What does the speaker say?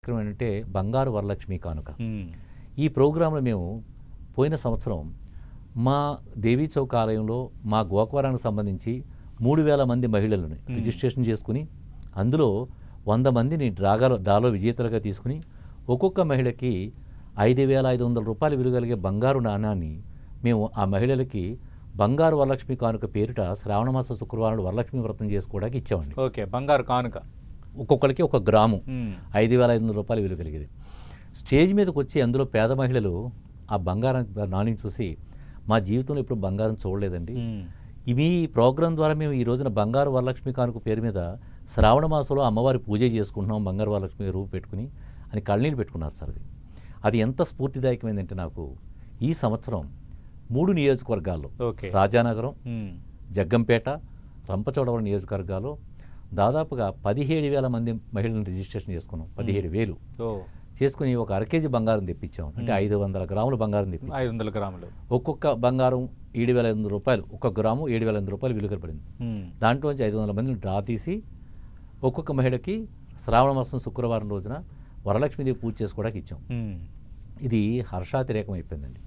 కార్యక్రమం ఏంటంటే బంగారు వరలక్ష్మి కానుక. హ్మ్. ఈ ప్రోగ్రాంలో మేము పోయిన సంవత్సరం మా దేవీ చౌక్ ఆలయంలో మా గోకవరానికి సంబంధించి 3000 మంది మహిళలను రిజిస్ట్రేషన్ చేసుకుని అందులో 100 మందిని డ్రాలో విజేతలుగా తీసుకుని ఒక్కొక్క మహిళకి 5500 రూపాయలు విలువ కలిగే బంగారు నాణాన్ని మేము ఆ మహిళలకి బంగారు వరలక్ష్మి కానుక పేరిట శ్రావణమాస శుక్రవారం వరలక్ష్మి వ్రతం చేసుకోవడానికి ఇచ్చామండి. ఓకే, బంగారు కానుక. ఒక్కొక్కరికి 1 గ్రాము హ్మ్. 5500 రూపాయలు విలువ కలిగేది. స్టేజ్ మీదకి వచ్చి అందులో పేద మహిళలు ఆ బంగారం నాణ్యం చూసి మా జీవితంలో ఇప్పుడు బంగారం చూడలేదండి, హ్మ్. ఇవి ఈ ప్రోగ్రాం ద్వారా మేము ఈ రోజున బంగారు వరలక్ష్మి కానుక పేరు మీద శ్రావణ మాసంలో అమ్మవారి పూజ చేసుకుంటున్నాం బంగారు వరలక్ష్మి రూపు పెట్టుకుని అని కళ్ళనీళ్ళు పెట్టుకున్నారు సార్. అది ఎంత స్ఫూర్తిదాయకమైందంటే నాకు ఈ సంవత్సరం 3 నియోజకవర్గాల్లో ఓకే. రాజానగరం, హ్మ్. జగ్గంపేట, రంపచోడవరం నియోజకవర్గాల్లో దాదాపుగా 17,000 మంది మహిళలను రిజిస్ట్రేషన్ చేసుకున్నాం. 17,000 ఓ చేసుకుని ఒక అరకేజీ బంగారం తెప్పించాం. అంటే 500 గ్రాముల బంగారం తెప్పించాం. 500 గ్రాములు. ఒక్కొక్క బంగారం 7,500 రూపాయలు, ఒక్కొక్క గ్రాము 7,500 రూపాయలు విలువ పడింది. హ్మ్. దాంట్లోంచి 500 మందిని డ్రా తీసి ఒక్కొక్క మహిళకి శ్రావణ మాసం శుక్రవారం రోజున వరలక్ష్మీదేవి పూజ చేసుకోవడానికి ఇచ్చాం. హ్మ్. ఇది హర్షాతిరేకం అయిపోయిందండి.